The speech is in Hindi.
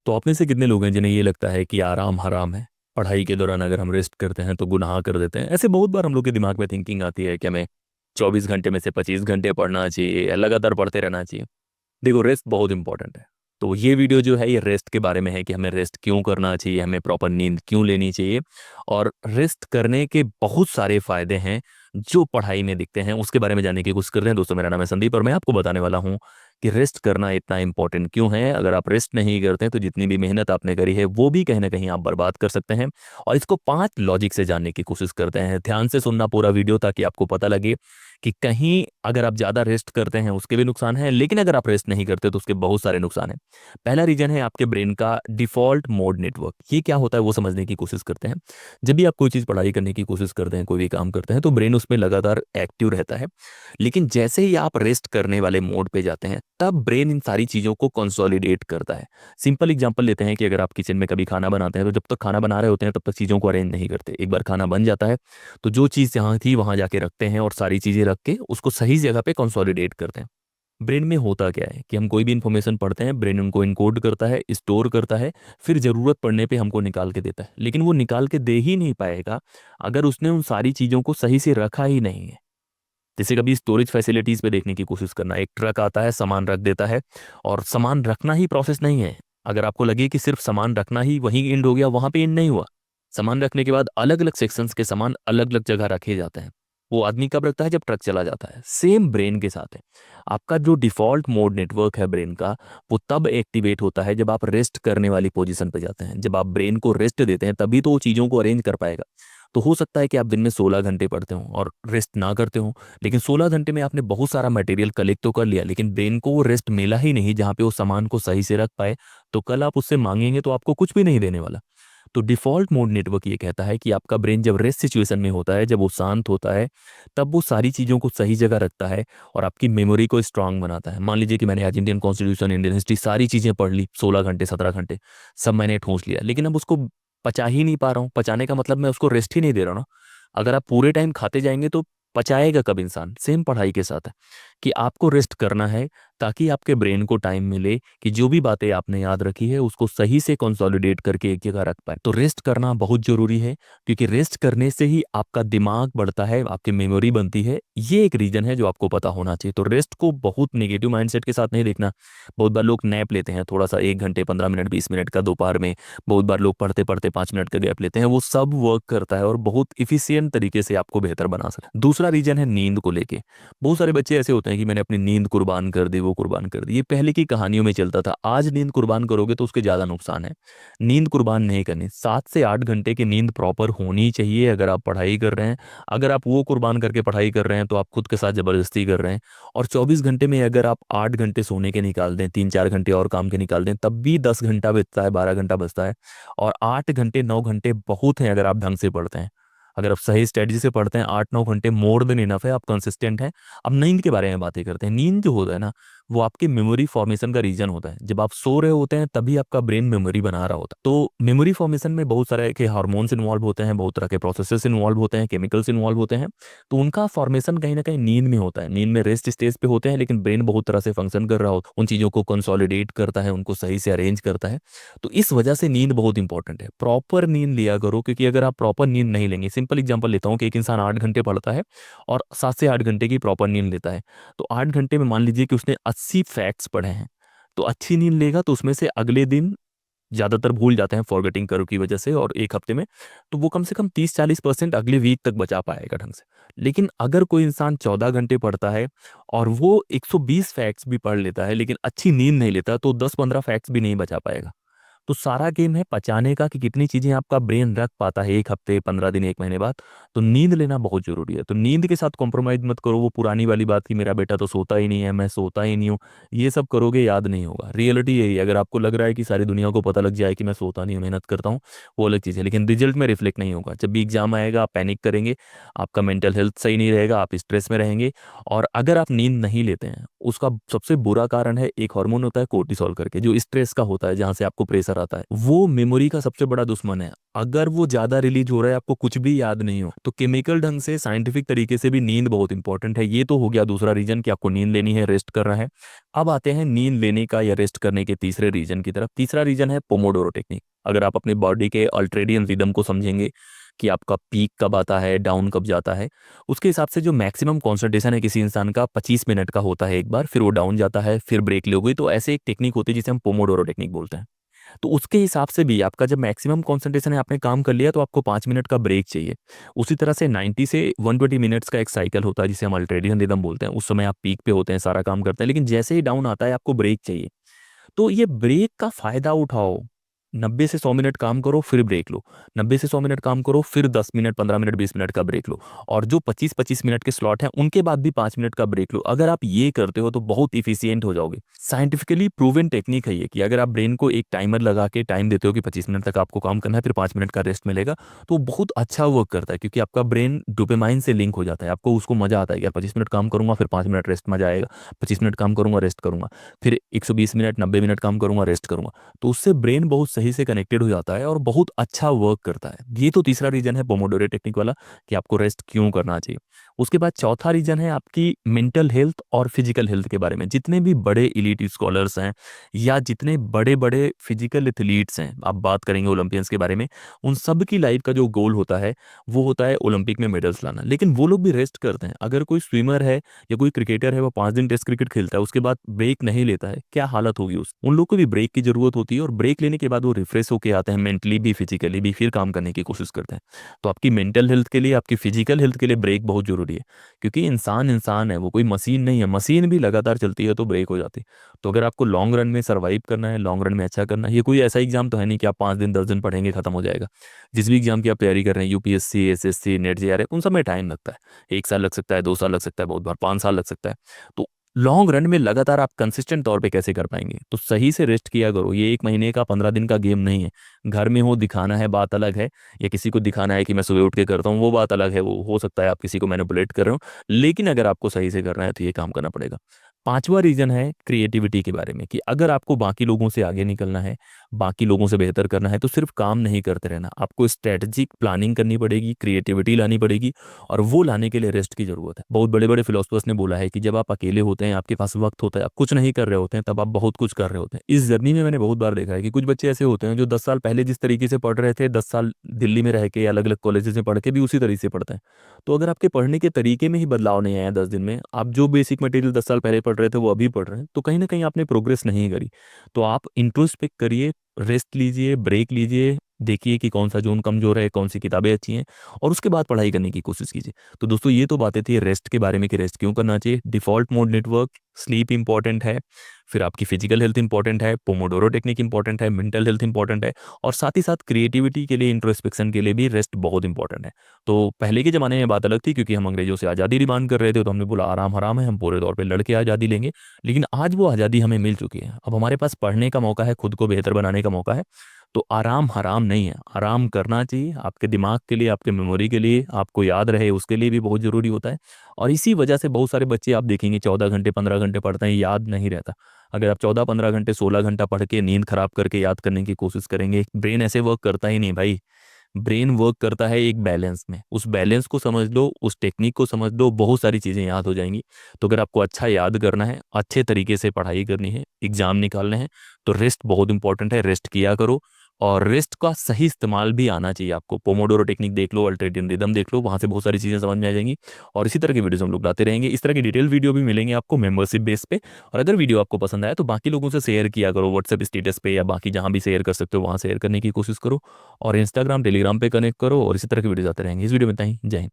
तो आप में से कितने लोग हैं जिन्हें ये लगता है कि आराम हराम है, पढ़ाई के दौरान अगर हम रेस्ट करते हैं तो गुनाह कर देते हैं? ऐसे बहुत बार हम लोग के दिमाग में थिंकिंग आती है कि हमें 24 घंटे में से 25 घंटे पढ़ना चाहिए या लगातार पढ़ते रहना चाहिए। देखो, रेस्ट बहुत इंपॉर्टेंट है। तो ये वीडियो जो है ये रेस्ट के बारे में है कि हमें रेस्ट क्यों करना चाहिए, हमें प्रॉपर नींद क्यों लेनी चाहिए, और रेस्ट करने के बहुत सारे फायदे हैं जो पढ़ाई में दिखते हैं, उसके बारे में जानने की कोशिश करते हैं। दोस्तों, मेरा नाम है संदीप और मैं आपको बताने वाला हूँ कि रेस्ट करना इतना इंपॉर्टेंट क्यों है। अगर आप रेस्ट नहीं करते हैं तो जितनी भी मेहनत आपने करी है वो भी कहीं ना कहीं आप बर्बाद कर सकते हैं। और इसको 5 लॉजिक से जानने की कोशिश करते हैं। ध्यान से सुनना पूरा वीडियो ताकि आपको पता लगे कि कहीं अगर आप ज़्यादा रेस्ट करते हैं उसके भी नुकसान हैं, लेकिन अगर आप रेस्ट नहीं करते तो उसके बहुत सारे नुकसान हैं। पहला रीजन है आपके ब्रेन का डिफॉल्ट मोड नेटवर्क। ये क्या होता है वो समझने की कोशिश करते हैं। जब भी आप कोई चीज़ पढ़ाई करने की कोशिश करते हैं, कोई भी काम करते हैं, तो ब्रेन उसमें लगातार एक्टिव रहता है। लेकिन जैसे ही आप रेस्ट करने वाले मोड पे जाते हैं तब ब्रेन इन सारी चीज़ों को कंसोलिडेट करता है। सिंपल एग्जांपल लेते हैं कि अगर आप किचन में कभी खाना बनाते हैं तो जब तक खाना बना रहे होते हैं तब तक चीज़ों को अरेंज नहीं करते। एक बार खाना बन जाता है तो जो चीज़ यहाँ थी वहाँ जाके रखते हैं और सारी चीज़ें रख के उसको सही जगह पे कंसोलिडेट करते हैं। ब्रेन में होता क्या है कि हम कोई भी इंफॉर्मेशन पढ़ते हैं, ब्रेन उनको इनकोड करता है, स्टोर करता है, फिर ज़रूरत पड़ने पे हमको निकाल के देता है। लेकिन वो निकाल के दे ही नहीं पाएगा अगर उसने उन सारी चीज़ों को सही से रखा ही नहीं है। जैसे कभी स्टोरेज फैसिलिटीज़ पे देखने की कोशिश करना, एक ट्रक आता है, सामान रख देता है, और सामान रखना ही प्रोसेस नहीं है। अगर आपको लगे कि सिर्फ सामान रखना ही वहीं एंड हो गया, वहाँ पे एंड नहीं हुआ। सामान रखने के बाद अलग अलग सेक्शंस के सामान अलग अलग जगह रखे जाते हैं। वो आदमी कब रखता है? जब ट्रक चला जाता है। सेम ब्रेन के साथ है। आपका जो डिफॉल्ट मोड नेटवर्क है ब्रेन का, वो तब एक्टिवेट होता है जब आप रेस्ट करने वाली पोजीशन पे जाते हैं। जब आप ब्रेन को रेस्ट देते हैं तभी तो वो चीज़ों को अरेंज कर पाएगा। तो हो सकता है कि आप दिन में 16 घंटे पढ़ते हो और रेस्ट ना करते हो, लेकिन 16 घंटे में आपने बहुत सारा मटेरियल कलेक्ट तो कर लिया, लेकिन ब्रेन को वो रेस्ट मिला ही नहीं जहाँ पे वो सामान को सही से रख पाए। तो कल आप उससे मांगेंगे तो आपको कुछ भी नहीं देने वाला। तो डिफ़ॉल्ट मोड नेटवर्क ये कहता है कि आपका ब्रेन जब रेस्ट सिचुएशन में होता है, जब वो शांत होता है, तब वो सारी चीज़ों को सही जगह रखता है और आपकी मेमोरी को स्ट्रांग बनाता है। मान लीजिए कि मैंने आज इंडियन कॉन्स्टिट्यूशन, इंडियन हिस्ट्री सारी चीज़ें पढ़ ली, 16 घंटे, 17 घंटे, सब मैंने ठूँस लिया, लेकिन अब उसको पचा ही नहीं पा रहा हूँ। पचाने का मतलब मैं उसको रेस्ट ही नहीं दे रहा हूँ ना। अगर आप पूरे टाइम खाते जाएँगे तो पचाएगा कब इंसान? सेम पढ़ाई के साथ है कि आपको रेस्ट करना है ताकि आपके ब्रेन को टाइम मिले कि जो भी बातें आपने याद रखी है उसको सही से कंसोलिडेट करके एक जगह रख पाए। तो रेस्ट करना बहुत ज़रूरी है, क्योंकि रेस्ट करने से ही आपका दिमाग बढ़ता है, आपकी मेमोरी बनती है। ये एक रीज़न है जो आपको पता होना चाहिए। तो रेस्ट को बहुत नेगेटिव माइंडसेट के साथ नहीं देखना। बहुत बार लोग नैप लेते हैं, थोड़ा सा 1 घंटे, 15 मिनट, 20 मिनट का दोपहर में। बहुत बार लोग पढ़ते-पढ़ते 5 मिनट का गैप लेते हैं। वो सब वर्क करता है और बहुत एफिशिएंट तरीके से आपको बेहतर बना सकता है। दूसरा रीज़न है नींद को लेके। बहुत सारे बच्चे ऐसे होते हैं कि मैंने अपनी नींद कुर्बान कर दी, वो कुर्बान कर दी। ये पहले की कहानियों में चलता था। आज नींद कुर्बान करोगे तो उसके ज़्यादा नुकसान है। नींद कुर्बान नहीं करनी। 7 से 8 घंटे की नींद प्रॉपर होनी चाहिए अगर आप पढ़ाई कर रहे हैं। अगर आप वो कुर्बान करके पढ़ाई कर रहे हैं तो आप खुद के साथ ज़बरदस्ती कर रहे हैं। और 24 घंटे में अगर आप 8 घंटे सोने के निकाल दें, 3-4 घंटे और काम के निकाल दें, तब भी 10 घंटा बचता है, 12 घंटा बचता है। और 8 घंटे, 9 घंटे बहुत हैं अगर आप ढंग से पढ़ते हैं। अगर आप सही स्ट्रेटजी से पढ़ते हैं, 8-9 घंटे मोर देन इनफ है, आप कंसिस्टेंट हैं। अब नींद के बारे में बातें करते हैं। नींद जो होता है ना, वो आपके मेमोरी फॉर्मेशन का रीजन होता है। जब आप सो रहे होते हैं तभी आपका ब्रेन मेमोरी बना रहा होता है। तो मेमोरी फॉर्मेशन में बहुत सारे के हार्मोन्स इन्वॉल्व होते हैं, बहुत तरह के प्रोसेसेस इन्वॉल्व होते हैं, केमिकल्स इन्वॉल्व होते हैं। तो उनका फॉर्मेशन कहीं ना कहीं नींद में होता है। नींद में रेस्ट स्टेज पे होते हैं, लेकिन ब्रेन बहुत तरह से फंक्शन कर रहा होता है, उन चीज़ों को कंसोलिडेट करता है, उनको सही से अरेंज करता है। तो इस वजह से नींद बहुत इंपॉर्टेंट है। प्रॉपर नींद लिया करो, क्योंकि अगर आप प्रॉपर नींद नहीं लेंगे, सिंपल एग्जांपल लेता हूँ कि एक इंसान 8 घंटे पढ़ता है और 7 से 8 घंटे की प्रॉपर नींद लेता है। तो 8 घंटे में मान लीजिए कि उसने 80 फैक्ट्स पढ़े हैं, तो अच्छी नींद लेगा तो उसमें से अगले दिन ज़्यादातर भूल जाते हैं फॉरगेटिंग कर्व की वजह से, और 1 हफ्ते में तो वो कम से कम 30-40% अगले वीक तक बचा पाएगा ढंग से। लेकिन अगर कोई इंसान 14 घंटे पढ़ता है और वो 120 फैक्ट्स भी पढ़ लेता है लेकिन अच्छी नींद नहीं लेता, तो 10-15 फैक्ट्स भी नहीं बचा पाएगा। तो सारा गेम है पचाने का कि कितनी चीज़ें आपका ब्रेन रख पाता है 1 हफ्ते, 15 दिन, 1 महीने बाद। तो नींद लेना बहुत ज़रूरी है। तो नींद के साथ कॉम्प्रोमाइज़ मत करो। वो पुरानी वाली बात कि मेरा बेटा तो सोता ही नहीं है, मैं सोता ही नहीं हूँ, ये सब करोगे याद नहीं होगा। रियलिटी यही है। अगर आपको लग रहा है कि सारी दुनिया को पता लग जाए कि मैं सोता नहीं हूँ, मेहनत करता हूँ, वो अलग चीज़ है, लेकिन रिजल्ट में रिफ्लेक्ट नहीं होगा। जब भी एग्ज़ाम आएगा आप पैनिक करेंगे, आपका मेंटल हेल्थ सही नहीं रहेगा, आप स्ट्रेस में रहेंगे। और अगर आप नींद नहीं लेते हैं, उसका सबसे बुरा कारण है, एक हार्मोन होता है कोर्टिसोल करके, जो स्ट्रेस का होता है, जहाँ से आपको प्रेशर आता है, वो मेमोरी का सबसे बड़ा दुश्मन है। अगर वो ज़्यादा रिलीज हो रहा है, आपको कुछ भी याद नहीं हो, तो केमिकल ढंग से साइंटिफिक तरीके से भी नींद बहुत इंपॉर्टेंट है। ये तो हो गया दूसरा रीजन कि आपको नींद लेनी है, रेस्ट करना है। अब आते हैं नींद लेने का या रेस्ट करने के तीसरे रीजन की तरफ। तीसरा रीजन है पोमोडोरो टेक्निक। अगर आप अपनी बॉडी के अल्ट्रेडियन रिदम को समझेंगे कि आपका पीक कब आता है, डाउन कब जाता है, उसके हिसाब से जो मैक्सिमम कॉन्सेंट्रेशन है किसी इंसान का 25 मिनट का होता है एक बार, फिर वो डाउन जाता है, फिर ब्रेक लोगे, तो ऐसे एक टेक्निक होती है जिसे हम पोमोडोरो टेक्निक बोलते हैं। तो उसके हिसाब से भी आपका जब मैक्सिमम कॉन्सेंट्रेशन है, आपने काम कर लिया, तो आपको 5 मिनट का ब्रेक चाहिए। उसी तरह से 90 से 120 मिनट्स का एक साइकिल होता है जिसे हम अल्ट्रेडियन रिदम बोलते हैं। उस समय आप पीक पे होते हैं, सारा काम करते हैं, लेकिन जैसे ही डाउन आता है आपको ब्रेक चाहिए। तो ये ब्रेक का फायदा उठाओ। 90 से 100 मिनट काम करो, फिर ब्रेक लो। 90 से 100 मिनट काम करो, फिर 10 मिनट, 15 मिनट, 20 मिनट का ब्रेक लो। और जो 25-25 मिनट के स्लॉट हैं, उनके बाद भी 5 मिनट का ब्रेक लो। अगर आप ये करते हो तो बहुत इफिशियंट हो जाओगे। साइंटिफिकली प्रूवन टेक्निक है ये कि अगर आप ब्रेन को एक टाइमर लगा के टाइम देते हो कि 25 मिनट तक आपको काम करना है, फिर 5 मिनट का रेस्ट मिलेगा, तो बहुत अच्छा वर्क करता है, क्योंकि आपका ब्रेन डोपामाइन से लिंक हो जाता है। आपको उसको मजा आता है, यार 25 मिनट काम करूंगा, फिर 5 मिनट रेस्ट, मजा आएगा। 25 मिनट काम करूंगा, रेस्ट करूंगा, फिर 120 मिनट, 90 मिनट काम करूंगा, रेस्ट करूंगा। तो उससे ब्रेन बहुत सही से कनेक्टेड हो जाता है और बहुत अच्छा वर्क करता है। ये तो तीसरा रीजन है पोमोडोरो टेक्निक वाला, कि आपको रेस्ट क्यों करना चाहिए। उसके बाद चौथा रीजन है आपकी मेंटल हेल्थ और फिजिकल हेल्थ के बारे में। जितने भी बड़े इलीट स्कॉलर्स हैं या जितने बड़े बड़े फिजिकल एथलीट्स हैं, आप बात करेंगे ओलंपियंस के बारे में, उन सब की लाइफ का जो गोल होता है वो होता है ओलंपिक में मेडल्स लाना। लेकिन वो लोग भी रेस्ट करते हैं। अगर कोई स्विमर है या कोई क्रिकेटर है, वो 5 दिन टेस्ट क्रिकेट खेलता है, उसके बाद ब्रेक नहीं लेता है, क्या हालत होगी उन लोग को भी ब्रेक की जरूरत होती है। और ब्रेक लेने के बाद वो रिफ्रेश होकर आते हैं, मेंटली भी फिजिकली भी, फिर काम करने की कोशिश करते हैं। तो आपकी मेंटल हेल्थ के लिए, आपकी फिजिकल हेल्थ के लिए ब्रेक बहुत जरूरी है, क्योंकि इंसान इंसान है, वो कोई मशीन नहीं है। मशीन भी लगातार चलती है तो ब्रेक हो जाती है। तो अगर आपको लॉन्ग रन में सर्वाइव करना है, लॉन्ग रन में अच्छा करना है, ये कोई ऐसा एग्जाम तो है नहीं कि आप 5 दिन 10 दिन पढ़ेंगे खत्म हो जाएगा। जिस भी एग्जाम की आप तैयारी कर रहे हैं, यूपीएससी, एसएससी, नेट, जेआरएफ, उन सब में टाइम लगता है। 1 साल लग सकता है, 2 साल लग सकता है, बहुत बार 5 साल लग सकता है। तो लॉन्ग रन में लगातार आप कंसिस्टेंट तौर पे कैसे कर पाएंगे। तो सही से रेस्ट किया करो। ये 1 महीने का, 15 दिन का गेम नहीं है। घर में हो, दिखाना है, बात अलग है, या किसी को दिखाना है कि मैं सुबह उठ के करता हूँ, वो बात अलग है। वो हो सकता है आप किसी को मैनिपुलेट कर रहे हो, लेकिन अगर आपको सही से करना है तो ये काम करना पड़ेगा। पांचवा रीजन है क्रिएटिविटी के बारे में, कि अगर आपको बाकी लोगों से आगे निकलना है, बाकी लोगों से बेहतर करना है, तो सिर्फ काम नहीं करते रहना, आपको स्ट्रेटेजिक प्लानिंग करनी पड़ेगी, क्रिएटिविटी लानी पड़ेगी। और वो लाने के लिए रेस्ट की जरूरत है। बहुत बड़े बड़े फिलोसफर्स ने बोला है कि जब आप अकेले होते हैं, आपके पास वक्त होता है, आप कुछ नहीं कर रहे होते हैं, तब आप बहुत कुछ कर रहे होते हैं। इस जर्नी में मैंने बहुत बार देखा है कि कुछ बच्चे ऐसे होते हैं जो 10 साल पहले जिस तरीके से पढ़ रहे थे, 10 साल दिल्ली में रह के अलग अलग कॉलेजेस में पढ़ के भी उसी तरीके से पढ़ते हैं। तो अगर आपके पढ़ने के तरीके में ही बदलाव नहीं आया 10 दिन में, आप जो बेसिक मटेरियल 10 साल पहले पढ़ रहे थे वो अभी पढ़ रहे हैं, तो कहीं ना कहीं आपने प्रोग्रेस नहीं करी। तो आप इंट्रोस्पेक्ट करिए, रेस्ट लीजिए, ब्रेक लीजिए, देखिए कि कौन सा जोन कमजोर है, कौन सी किताबें अच्छी हैं, और उसके बाद पढ़ाई करने की कोशिश कीजिए। तो दोस्तों, ये तो बातें थी रेस्ट के बारे में कि रेस्ट क्यों करना चाहिए। Default mode network, sleep important है, फिर आपकी फिजिकल हेल्थ इंपॉर्टेंट है, पोमोडोरो टेक्निक इंपॉर्टेंट है, मेंटल हेल्थ इंपॉर्टेंट है, और साथ ही साथ क्रिएटिविटी के लिए, इंट्रोस्पेक्शन के लिए भी रेस्ट बहुत इंपॉर्टेंट है। तो पहले के ज़माने में बात अलग थी, क्योंकि हम अंग्रेजों से आज़ादी डिमांड कर रहे थे, तो हमने बोला आराम हराम है, हम पूरे तौर पे लड़के आज़ादी लेंगे। लेकिन आज वो आज़ादी हमें मिल चुकी है। अब हमारे पास पढ़ने का मौका है, खुद को बेहतर बनाने का मौका है। तो आराम हराम नहीं है, आराम करना चाहिए। आपके दिमाग के लिए, आपके मेमोरी के लिए, आपको याद रहे उसके लिए भी बहुत ज़रूरी होता है। और इसी वजह से बहुत सारे बच्चे आप देखेंगे 14 घंटे 15 घंटे पढ़ते हैं, याद नहीं रहता। अगर आप 14-15 घंटे 16 घंटा पढ़ के नींद खराब करके याद करने की कोशिश करेंगे, ब्रेन ऐसे वर्क करता ही नहीं भाई। ब्रेन वर्क करता है एक बैलेंस में। उस बैलेंस को समझ लो, उस टेक्निक को समझ लो, बहुत सारी चीज़ें याद हो जाएंगी। तो अगर आपको अच्छा याद करना है, अच्छे तरीके से पढ़ाई करनी है, एग्जाम निकालने हैं, तो रेस्ट बहुत इंपॉर्टेंट है। रेस्ट किया करो, और रेस्ट का सही इस्तेमाल भी आना चाहिए आपको। पोमोडोरो टेक्निक देख लो, अल्टरनेटिव रिदम देख लो, वहाँ से बहुत सारी चीज़ें समझ में आ जाएंगी। और इसी तरह की वीडियोस हम लोग लाते रहेंगे। इस तरह की डिटेल वीडियो भी मिलेंगे आपको मेंबरशिप बेस पे। और अगर वीडियो आपको पसंद आया तो बाकी लोगों से शेयर किया करो, व्हाट्सएप स्टेटस पे या बाकी जहाँ भी शेयर कर सकते हो वहाँ शेयर करने की कोशिश करो। और इंस्टाग्राम टेलीग्राम पे कनेक्ट करो, और इसी तरह की वीडियोस आते रहेंगे। इस वीडियो में इतना ही। जय हिंद।